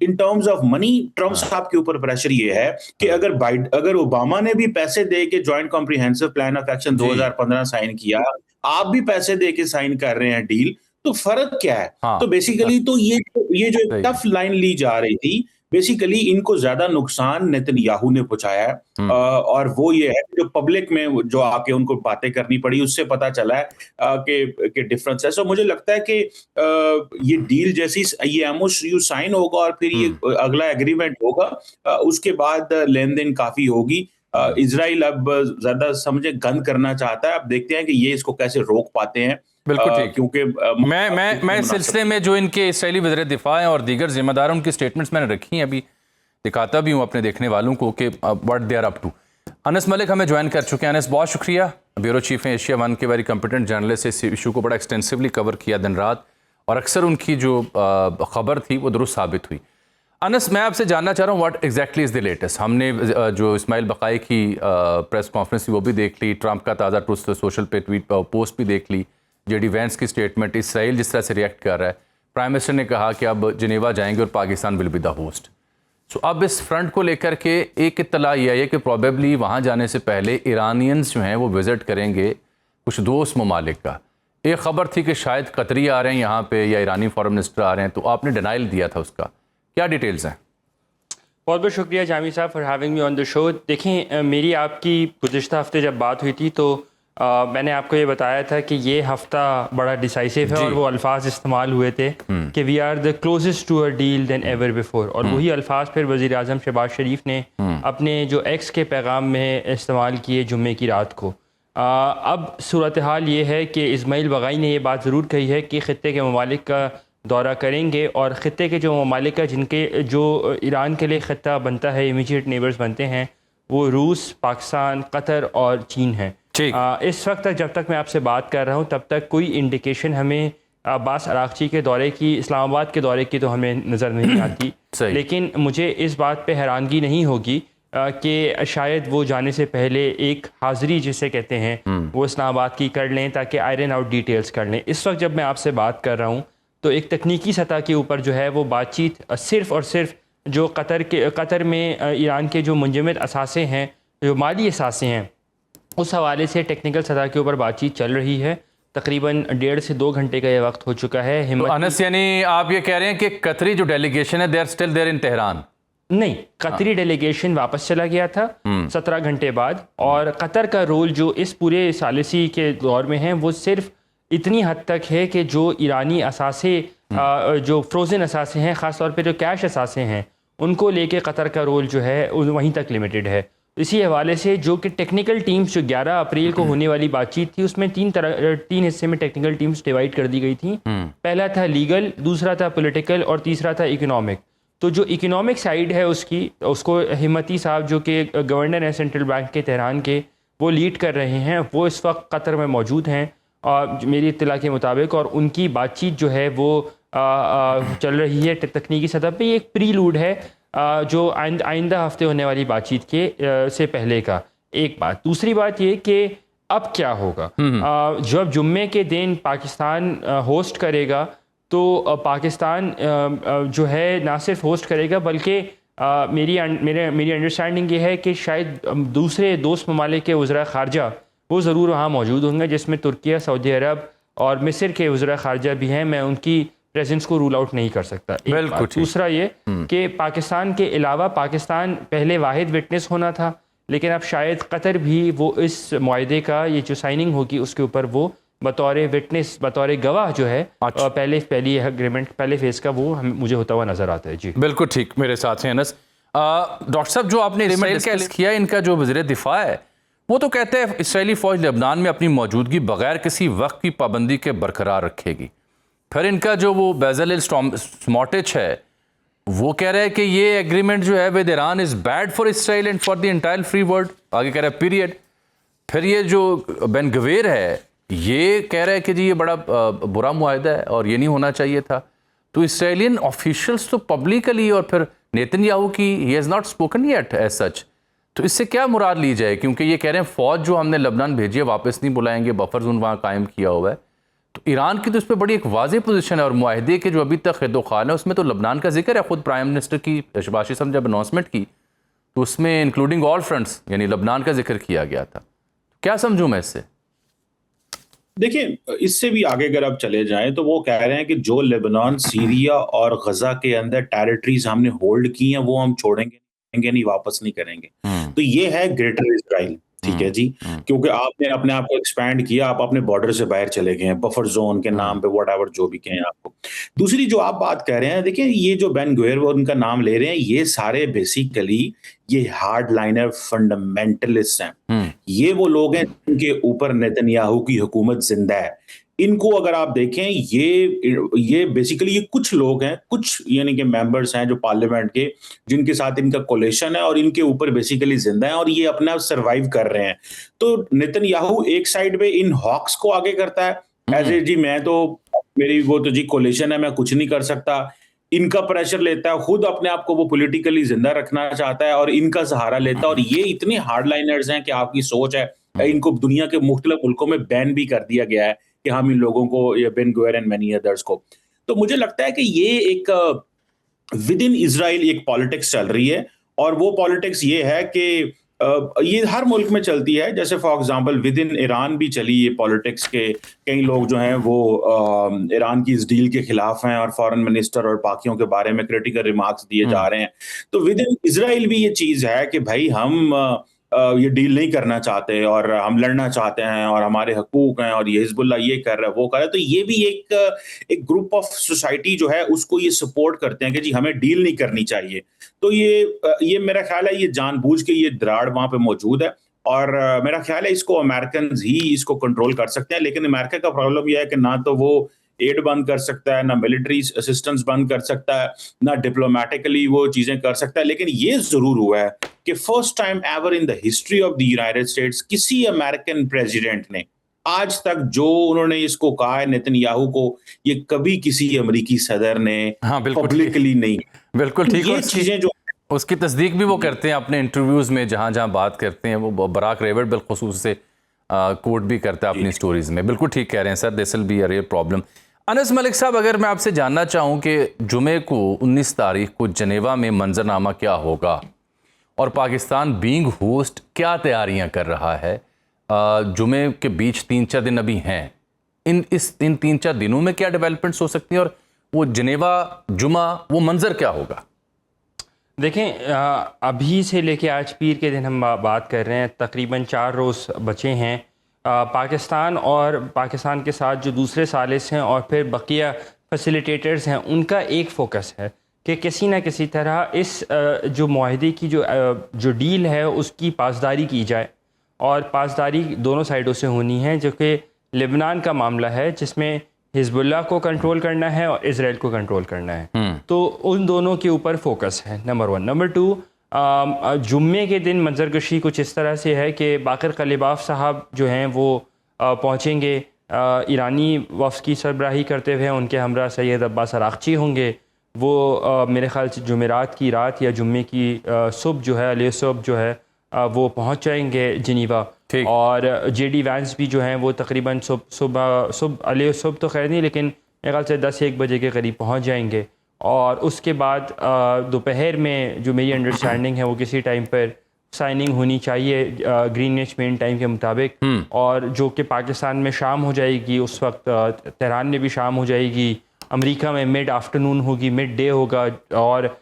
in terms of money Trump साहब के ऊपर प्रेशर ये है कि अगर ओबामा ने भी पैसे दे के joint comprehensive plan of action 2015 sign किया, आप भी पैसे दे के साइन कर रहे हैं डील, तो फर्क क्या है? हाँ, तो बेसिकली तो ये जो सही। टफ लाइन ली जा रही थी, बेसिकली इनको ज्यादा नुकसान नेतन्याहू ने पहुंचाया है। और वो ये है कि जो पब्लिक में जो आके उनको बातें करनी पड़ी, उससे पता चला है कि डिफरेंस है। सो मुझे लगता है कि ये डील जैसी ये एमओयू साइन होगा और फिर ये अगला एग्रीमेंट होगा, उसके बाद लेन देन काफी होगी। इजराइल अब ज्यादा समझे गंद करना चाहता है। अब देखते हैं कि ये इसको कैसे रोक पाते हैं। बिल्कुल ठीक। क्योंकि मैं इस सिलसिले में जो इनके इसराइली वज़ीर दिफा हैं और दीगर जिम्मेदार उनकी स्टेटमेंट्स मैंने रखी हैं, अभी दिखाता भी हूँ अपने देखने वालों को कि what they are up to. Anas Malik हमें ज्वाइन कर चुके हैं। अनस, बहुत शुक्रिया। ब्यूरो चीफ हैं एशिया वन के, वेरी कॉम्पिटेंट जर्नलिस्ट, इस इशू को बड़ा एक्सटेंसिवली कवर किया दिन रात, और अक्सर उनकी जो खबर थी वो दुरुस्त साबित हुई। अनस, मैं आपसे जानना चाह रहा हूँ what exactly is the latest. हमने जो इस्माइल बकाई की प्रेस कॉन्फ्रेंस थी वो भी देख ली, ट्रंप का ताज़ा ट्रूथ सोशल पे ट्वीट पोस्ट भी देख ली, जेडी वैंस की स्टेटमेंट, इसराइल जिस तरह से रिएक्ट कर रहा है। प्राइम मिनिस्टर ने कहा कि अब जिनेवा जाएंगे और Pakistan will be the host. So अब इस फ्रंट को लेकर के एक इत्तला ये है कि प्रॉबेबली वहाँ जाने से पहले ईरानियंस जो हैं वो विज़िट करेंगे कुछ दोस्त ममालिक का। एक ख़बर थी कि शायद कतरी आ रहे हैं यहाँ पे या ईरानी फॉरेन मिनिस्टर आ रहे हैं, तो आपने डिनाइल दिया था उसका, क्या डिटेल्स हैं? बहुत बहुत शुक्रिया जामी साहब for having me on the show. देखें, मेरी आपकी गुज़िश्ता हफ्ते जब बात हुई थी तो मैंने आपको ये बताया था कि ये हफ्ता बड़ा डिसाइसिव है, और वो अल्फाज इस्तेमाल हुए थे कि we are the closest to a deal than ever before, और वही अल्फाज फिर वज़ीर आज़म शहबाज शरीफ ने अपने जो एक्स के पैगाम में इस्तेमाल किए जुम्मे की रात को। अब सूरत हाल ये है कि इस्माइल बगाई ने ये बात ज़रूर कही है कि ख़ित्ते के ममालिक का दौरा करेंगे, और ख़ित्ते के जो ममालिक है जिनके जो ईरान के लिए ख़ित्ता बनता है, इमीडिएट नेबर्स बनते हैं, वो रूस, पाकिस्तान, कतर और चीन हैं। इस वक्त तक जब तक मैं आपसे बात कर रहा हूँ तब तक कोई इंडिकेशन हमें अब्बास अराग़ची के दौरे की, इस्लामाबाद के दौरे की तो हमें नज़र नहीं आती। लेकिन मुझे इस बात पे हैरानगी नहीं होगी कि शायद वो जाने से पहले एक हाज़री जिसे कहते हैं वो इस्लामाबाद की कर लें, ताकि आयरन आउट डिटेल्स कर लें। इस वक्त जब मैं आपसे बात कर रहा हूँ तो एक तकनीकी सतह के ऊपर जो है वो बातचीत सिर्फ़ और सिर्फ जो कतर में ईरान के जो मुंजमद असासे हैं, जो माली असासे हैं, उस हवाले से टेक्निकल सतह के ऊपर बातचीत चल रही है। तकरीबन 1.5 से 2 घंटे का ये वक्त हो चुका है। तो अनस, यानी आप ये कह रहे हैं कि कतरी जो डेलीगेशन है they are still there in Tehran? नहीं, कतरी डेलीगेशन वापस चला गया था 17 घंटे बाद, और कतर का रोल जो इस पूरे सालिसी के दौर में है वो सिर्फ इतनी हद तक है कि जो ईरानी असासे जो फ्रोज़न असासे हैं, ख़ास तौर पे जो कैश असासे हैं, उनको लेके कतर का रोल जो है वहीं तक लिमिटेड है। इसी हवाले से जो कि टेक्निकल टीम्स जो 11 अप्रैल को होने वाली बातचीत थी उसमें तीन हिस्से में टेक्निकल टीम्स डिवाइड कर दी गई थी। पहला था लीगल, दूसरा था पॉलिटिकल और तीसरा था इकोनॉमिक। तो जो इकोनॉमिक साइड है उसको हिम्मती साहब जो कि गवर्नर हैं सेंट्रल बैंक के तेहरान के, वो लीड कर रहे हैं। वो इस वक्त कतर में मौजूद हैं और मेरी इत्तला के मुताबिक, और उनकी बातचीत जो है वो चल रही है तकनीकी सतह पे। ये एक प्रीलूड है जो आइंदा हफ्ते होने वाली बातचीत के से पहले का एक बात। दूसरी बात ये कि अब क्या होगा, जब जुम्मे के दिन पाकिस्तान होस्ट करेगा तो पाकिस्तान जो है ना सिर्फ होस्ट करेगा बल्कि मेरी अंडरस्टैंडिंग ये है कि शायद दूसरे दोस्त ममालिक के वज़रा ख़ारजा वो ज़रूर वहाँ मौजूद होंगे, जिसमें तुर्किया, सऊदी अरब और मिस्र के वज़रा ख़ारजा भी हैं। मैं उनकी प्रेजेंस को रूल आउट नहीं कर सकता। दूसरा ये कि पाकिस्तान के अलावा पाकिस्तान पहले वाहिद विटनेस होना था, लेकिन अब शायद कतर भी वो इस मुआहदे का ये जो साइनिंग होगी उसके ऊपर वो बतौर विटनेस, बतौर गवाह जो है पहली एग्रीमेंट पहले फेज़ का वो मुझे होता हुआ नज़र आता है। जी बिल्कुल ठीक, मेरे साथ हैं अनस। डॉक्टर साहब, जो आपने डिस्कस किया, इनका जो वज़ीर दिफा है वो तो कहते हैं इसराइली फ़ौज लेबनान में अपनी मौजूदगी बगैर किसी वक्त की पाबंदी के बरकरार रखेगी। फिर इनका जो वो बेज़लेल स्मोट्रिच है वो कह रहा है कि ये एग्रीमेंट जो है with Iran is bad for Israel and for the entire free world, आगे कह रहा है पीरियड। फिर ये जो बेन गवीर है ये कह रहा है कि जी ये बड़ा बुरा मुआहदा है और ये नहीं होना चाहिए था। तो इसराइलियन ऑफिशियल्स तो पब्लिकली, और फिर नेतन्याहू की he has not spoken yet as such. तो इससे क्या मुराद ली जाए, क्योंकि ये कह रहे हैं फ़ौज जो हमने लेबनान भेजी है वापस नहीं बुलाएंगे, बफर जोन वहाँ कायम किया हुआ है। तो ईरान की तो इस पर बड़ी एक वाज़ेह पोजीशन है, और मुआहदे के जो अभी तक ख़िदोखान है उसमें तो लबनान का जिक्र है। ख़ुद प्राइम मिनिस्टर की शहबाज शरीफ जब अनाउंसमेंट की तो उसमें इंक्लूडिंग ऑल फ्रंट्स यानी लबनान का जिक्र किया गया था। क्या समझूं मैं इससे? देखिए, इससे भी आगे अगर आप चले जाएं तो वो कह रहे हैं कि जो लेबनान, सीरिया और गजा के अंदर टेरिटरीज हमने होल्ड की हैं वो हम छोड़ेंगे नहीं, वापस नहीं करेंगे। तो ये है ग्रेटर इजराइल, ठीक है जी, क्योंकि आपने अपने आप को एक्सपैंड किया, आप अपने बॉर्डर से बाहर चले गए हैं, बफर जोन के नाम पे, व्हाटएवर जो भी कहें आपको। दूसरी जो आप बात कह रहे हैं, देखिए ये जो बेन गुवेर वो उनका नाम ले रहे हैं, ये सारे बेसिकली ये हार्ड लाइनर फंडामेंटलिस्ट हैं। ये वो लोग हैं जिनके ऊपर नेतन्याहू की हुकूमत जिंदा है। इनको अगर आप देखें, ये बेसिकली ये कुछ लोग हैं, कुछ यानी कि मेंबर्स हैं जो पार्लियामेंट के, जिनके साथ इनका कोलेशन है और इनके ऊपर बेसिकली जिंदा है और ये अपने आप सर्वाइव कर रहे हैं। तो नेतन्याहू एक साइड पे इन हॉक्स को आगे करता है, ऐसे जी मैं तो मेरी वो तो जी कोलेशन है, मैं कुछ नहीं कर सकता। इनका प्रेशर लेता है, खुद अपने आप को वो पॉलिटिकली जिंदा रखना चाहता है और इनका सहारा लेता है। और ये इतने हार्डलाइनर्स हैं कि आपकी सोच है, इनको दुनिया के मुख्तलिफ मुल्कों में बैन भी कर दिया गया है कि हम इन लोगों को, ये बेन गुवेर एंड मेनी अदर्स को। तो मुझे लगता है कि ये एक विद इन इजराइल एक पॉलिटिक्स चल रही है, और वो पॉलिटिक्स ये है कि ये हर मुल्क में चलती है। जैसे for example with in Iran भी चली ये पॉलिटिक्स के, कई लोग जो हैं वो ईरान की इस डील के खिलाफ हैं और फॉरेन मिनिस्टर और बाकियों के बारे में क्रिटिकल रिमार्क्स दिए जा रहे हैं। तो विद इन इजराइल भी ये चीज है कि भाई हम ये डील नहीं करना चाहते और हम लड़ना चाहते हैं और हमारे हकूक हैं, और ये हिजबुल्लाह ये कर रहा है वो कर रहा है। तो ये भी एक ग्रुप ऑफ सोसाइटी जो है उसको ये सपोर्ट करते हैं कि जी हमें डील नहीं करनी चाहिए। तो ये मेरा ख्याल है ये जानबूझ के ये दराड़ वहां पे मौजूद है, और मेरा ख्याल है इसको अमेरिकन ही इसको कंट्रोल कर सकते हैं। लेकिन अमेरिका का प्रॉब्लम यह है कि ना तो वो एड बंद कर सकता है, ना मिलिट्री असिस्टेंस बंद कर सकता है, ना डिप्लोमेटिकली वो चीजें कर सकता है। लेकिन ये जरूर हुआ है कि first time ever in the history of the United states किसी अमेरिकन प्रेसिडेंट ने आज तक जो उन्होंने इसको कहा है नेतन्याहू को, ये कभी किसी अमेरिकी सदर ने पब्लिकली नहीं। बिल्कुल ठीक। ये चीजें जो उसकी तस्दीक भी वो करते हैं अपने इंटरव्यूज़ में, जहाँ जहाँ बात करते हैं वो बराक रेवर्ड बिलखुसूस से कोट भी करता है अपनी स्टोरीज में। बिल्कुल ठीक कह रहे हैं sir, this will be a real problem. Anas Malik साहब, अगर मैं आपसे जानना चाहूँ कि जुमे को 19 तारीख को जनेवा में मंजरनामा क्या होगा और पाकिस्तान बीइंग होस्ट क्या तैयारियाँ कर रहा है, जुमे के बीच 3-4 दिन अभी हैं, इन 3-4 दिनों में क्या डेवलपमेंट्स हो सकती हैं और वो जनेवा जुमा वो मंजर क्या होगा? देखें, अभी से लेके आज पीर के दिन हम बात कर रहे हैं, तकरीबन 4 रोज़ बचे हैं। पाकिस्तान और पाकिस्तान के साथ जो दूसरे सालिस हैं और फिर बकिया फैसिलिटेटर्स हैं, उनका एक फ़ोकस है कि किसी न किसी तरह इस जो मुआहदे की जो डील है उसकी पासदारी की जाए, और पासदारी दोनों साइडों से होनी है, जो कि लेबनान का मामला है जिसमें हिजबुल्लाह को कंट्रोल करना है और इजराइल को कंट्रोल करना है। तो उन दोनों के ऊपर फोकस है, नंबर 1। नंबर 2, जुम्मे के दिन मंजरकशी कुछ इस तरह से है कि बाकर कलिबाफ साहब जो हैं वो पहुँचेंगे, ईरानी वफ़द की सरबराही करते हुए उनके हमरा सैयद अब्बास अराक़ची होंगे। वो मेरे ख्याल से जुमेरात की रात या जुम्मे की सुबह जो है, अलग सुबह जो है वो पहुँच जाएंगे जिनीवा। और जेडी वैंस भी जो हैं वो तकरीबन सुबह तो खैर नहीं, लेकिन मेरे ख्याल से 10-1 बजे के करीब पहुँच जाएंगे। और उसके बाद दोपहर में जो मेरी अंडरस्टैंडिंग है वो किसी टाइम पर साइनिंग होनी चाहिए ग्रीनिच मीन टाइम के मुताबिक, और जो कि पाकिस्तान में शाम हो जाएगी, उस वक्त तेहरान में भी शाम हो जाएगी, अमेरिका में मिड आफ्टरनून होगी, मिड डे होगा। और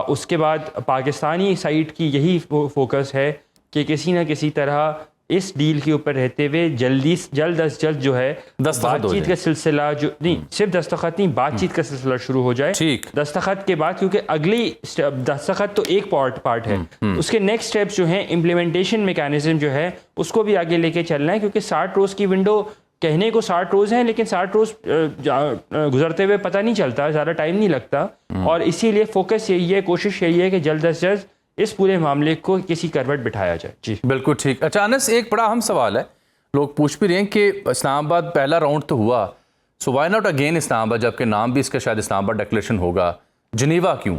उसके बाद पाकिस्तानी साइड की यही फोकस है कि किसी न किसी तरह इस डील के ऊपर रहते हुए जल्द अज जल्द जो है बातचीत का सिलसिला, जो नहीं सिर्फ दस्तखत नहीं, बातचीत का सिलसिला शुरू हो जाए। दस्तखत के बाद, क्योंकि अगली दस्तखत तो एक पार्ट है, उसके नेक्स्ट स्टेप्स जो हैं, इम्प्लीमेंटेशन मैकेनिज्म जो है उसको भी आगे लेके चलना है, क्योंकि 60 रोज़ की विंडो कहने को 60 रोज़ हैं, लेकिन 60 रोज़ गुजरते हुए पता नहीं चलता, ज़्यादा टाइम नहीं लगता। और इसीलिए फोकस यही है, कोशिश यही है कि जल्द अज जल्द इस पूरे मामले को किसी करवट बिठाया जाए। जी बिल्कुल ठीक। अच्छा अनस, एक बड़ा अहम सवाल है, लोग पूछ भी रहे हैं कि इस्लामाबाद पहला राउंड तो हुआ, so why not again Islamabad, जबकि नाम भी इसका शायद इस्लामाबाद डिक्लेरेशन होगा, जिनीवा क्यों?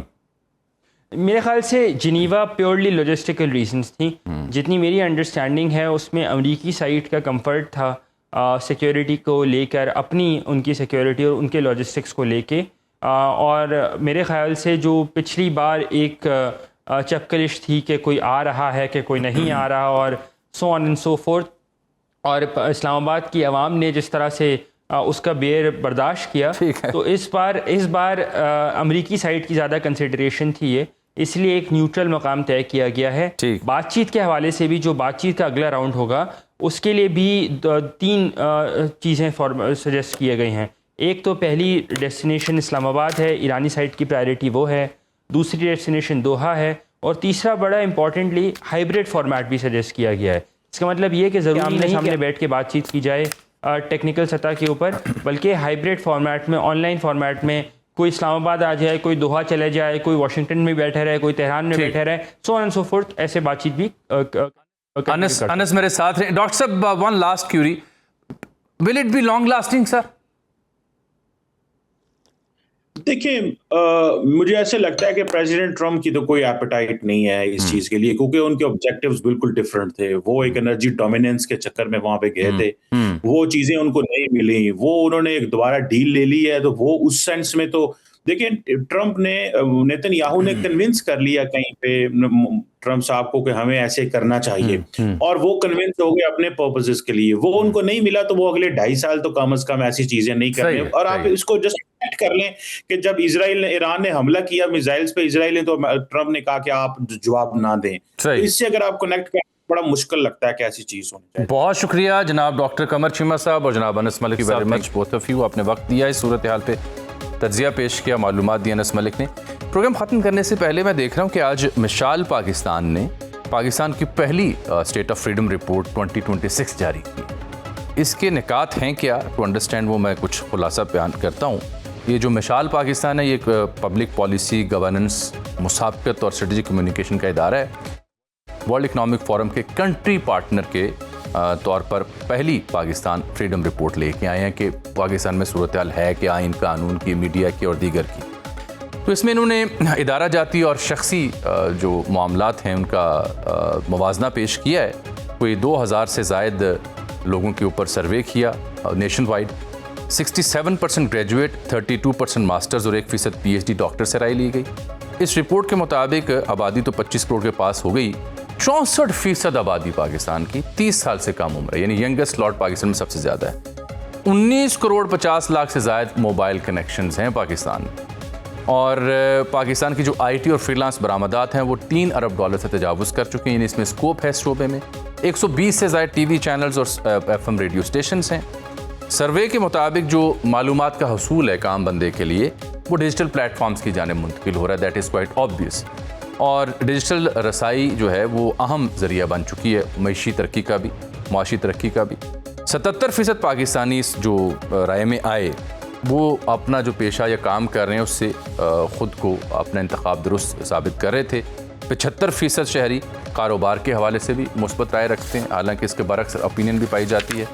मेरे ख्याल से जिनीवा प्योरली लॉजिस्टिकल रीजंस थी। जितनी मेरी अंडरस्टैंडिंग है उसमें अमरीकी साइड का कंफर्ट था सिक्योरिटी को लेकर, अपनी उनकी सिक्योरिटी और उनके लॉजिस्टिक्स को लेके, और मेरे ख़्याल से जो पिछली बार एक चपकलिश थी कि कोई आ रहा है कि कोई नहीं आ रहा, और सो ऑन एंड सो फोर्थ, और इस्लामाबाद की आवाम ने जिस तरह से उसका बेर बर्दाश्त किया, तो इस बार अमरीकी साइड की ज़्यादा कंसिडरेशन थी ये, इसलिए एक न्यूट्रल मकाम तय किया गया है। बातचीत के हवाले से भी जो बातचीत का अगला राउंड होगा उसके लिए भी 3 चीज़ें सजेस्ट किए गए हैं। एक तो पहली डेस्टिनेशन इस्लामाबाद है, ईरानी साइड की प्रायोरिटी वो है, दूसरी डेस्टिनेशन दोहा है, और तीसरा बड़ा इंपॉर्टेंटली हाइब्रिड फॉर्मेट भी सजेस्ट किया गया है। इसका मतलब ये कि ज़रूरी नहीं सामने बैठ के बातचीत की जाए टेक्निकल सतह के ऊपर, बल्कि हाइब्रिड फॉर्मेट में, ऑनलाइन फॉर्मेट में, कोई इस्लामाबाद आ जाए, कोई दोहा चले जाए, कोई वाशिंगटन में बैठा रहे, कोई तेहरान में बैठा रहे, so on and so forth, ऐसे बातचीत भी अनस मेरे साथ हैं। डॉक्टर साहब, one last query, will it be long lasting sir? देखिए, मुझे ऐसे लगता है कि प्रेसिडेंट ट्रम्प की तो कोई एपेटाइट नहीं है इस चीज के लिए, क्योंकि उनके ऑब्जेक्टिव्स बिल्कुल डिफरेंट थे। वो एक एनर्जी डोमिनेंस के चक्कर में वहां पे गए थे, वो चीजें उनको नहीं मिली, वो उन्होंने एक दोबारा डील ले ली है। तो वो उस सेंस में तो देखिए, ट्रम्प ने, नेतन्याहू ने कन्विंस कर लिया कहीं पे ट्रम्प साहब को कि हमें ऐसे करना चाहिए, और वो कन्विंस हो गए अपने पर्पसेस के लिए। वो उनको नहीं मिला तो वो अगले 2.5 साल तो कम से कम ऐसी चीजें नहीं करने। और आप इसको जस्ट कर लें कि जब ईरान ने हमला किया मिसाइल्स पे इजराइल ने, तो ट्रम्प ने कहा कि आप जवाब ना दें। तो इससे अगर आप कनेक्ट करें, बड़ा मुश्किल लगता है कि ऐसी चीज होनी चाहिए। बहुत शुक्रिया जनाब डॉक्टर कमर चीमा साहब और जनाब Anas Malik, very much both of you. आपने वक्त दिया, इस सूरत हाल पे तज्जिया पेश किया, मालूमात दी अनस मलिक ने। प्रोग्राम ख़त्म करने से पहले मैं देख रहा हूँ कि आज मिसाल पाकिस्तान ने पाकिस्तान की पहली स्टेट ऑफ फ्रीडम रिपोर्ट 2026 जारी की। इसके निकात हैं क्या, टू अंडरस्टैंड वो मैं कुछ खुलासा बयान करता हूँ। ये जो मिसाल पाकिस्तान है, ये एक पब्लिक पॉलिसी, गवर्नेंस, मुसाफिरत और स्ट्रेटेजिक कम्युनिकेशन का इदारा है। वर्ल्ड इकनॉमिक फोरम के कंट्री पार्टनर के तौर पर पहली पाकिस्तान फ्रीडम रिपोर्ट लेके आए हैं कि पाकिस्तान में सूरत हाल है कि आइन कानून की, मीडिया की और दीगर की। तो इसमें इन्होंने इदारा जाती और शख्सी जो मामलात हैं उनका मुवाजना पेश किया है। कोई 2000 से ज़ायद लोगों के ऊपर सर्वे किया नेशन वाइड। 67% ग्रेजुएट, 32% मास्टर्स और 1% PhD डॉक्टर से राय ली गई। इस रिपोर्ट के मुताबिक आबादी तो 25 करोड़ के पास हो गई। 64% आबादी पाकिस्तान की 30 साल से कम उम्र है, यानी यंगेस्ट लॉट पाकिस्तान में सबसे ज़्यादा है। 19 करोड़ 50 लाख से ज़ायद मोबाइल कनेक्शंस हैं पाकिस्तान में। और पाकिस्तान की जो IT और फ्रीलांस बरामदात हैं वो $3 अरब से तजावुज़ कर चुके हैं, यानी इसमें स्कोप है इस शोबे में। 120 से ज़ायद TV चैनल्स और FM रेडियो स्टेशंस हैं। सर्वे के मुताबिक जो मालूमात का हसूल है काम बंदे के लिए, वो डिजिटल प्लेटफॉर्म्स की जानिब मुंतकिल हो रहा है, दैट इज़ क्वाइट ऑब्वियस। और डिजिटल रसाई जो है वो अहम ज़रिया बन चुकी है मईशी तरक्की का भी, मुआशी तरक्की का भी। 77% पाकिस्तानी जो राय में आए वो अपना जो पेशा या काम कर रहे हैं उससे ख़ुद को अपना इंतखाब दुरुस्त साबित कर रहे थे। 75% शहरी कारोबार के हवाले से भी मुस्बत राय रखते हैं, हालांकि इसके बरक्स ओपिनियन भी पाई जाती है।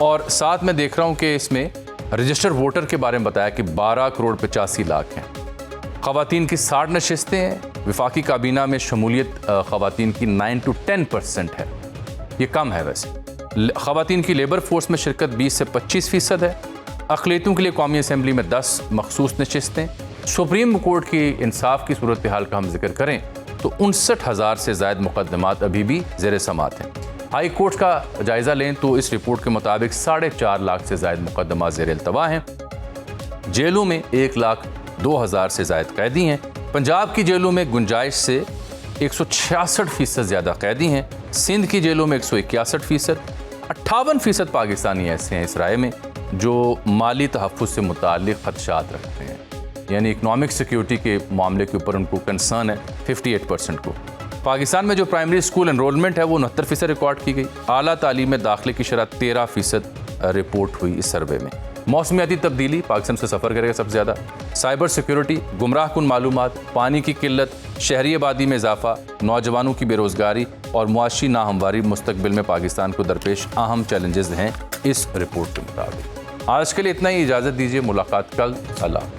और साथ में देख रहा हूँ कि इसमें रजिस्टर्ड वोटर के बारे में बताया कि 12 करोड़ 85 लाख हैं। ख़वातीन की 60 नशिस्तें हैं। वफाकी काबीना में शमूलियत ख़वातीन की 9 to 10% है, ये कम है। वैसे ख़वातीन की लेबर फोर्स में शिरकत 20 से 25% है। अक़लियतों के लिए कौमी असम्बली में 10 मखसूस नशिस्तें। सुप्रीम कोर्ट की इंसाफ की सूरत हाल का हम जिक्र करें तो 59,000 से ज़ायद मुकदमात अभी भी ज़ेर समात हैं। हाई कोर्ट का जायज़ा लें तो इस रिपोर्ट के मुताबिक 4.5 लाख से ज़ायद मुकदमा ज़ेर इल्तवा हैं। जेलों में 1,02,000 से ज़ायद कैदी हैं। पंजाब की जेलों में गुंजाइश से 166% ज़्यादा कैदी हैं। सिंध की जेलों में 161%। 58% पाकिस्तानी ऐसे हैं इस राय में जो माली तहफ़्फ़ुज़ से मुताल्लिक़ ख़दशात रखते हैं, यानी इकनॉमिक सिक्योरिटी के मामले के ऊपर उनको कंसर्न है 58% को। पाकिस्तान में जो प्राइमरी स्कूल एनरोलमेंट है वो 69% रिकॉर्ड की गई। आला तालीम में दाखिले की शरह 13% रिपोर्ट हुई इस सर्वे में। मौसमियाती तब्दीली पाकिस्तान से सफ़र करेगा सबसे ज़्यादा। साइबर सिक्योरिटी, गुमराहकुन मालूमात, पानी की किल्लत, शहरी आबादी में इजाफा, नौजवानों की बेरोज़गारी और मुआशी नाहमवारी मुस्तकबिल में पाकिस्तान को दरपेश अहम चैलेंजेस हैं इस रिपोर्ट के मुताबिक। आज के लिए इतना ही, इजाज़त दीजिए, मुलाकात कल। अल्लाह।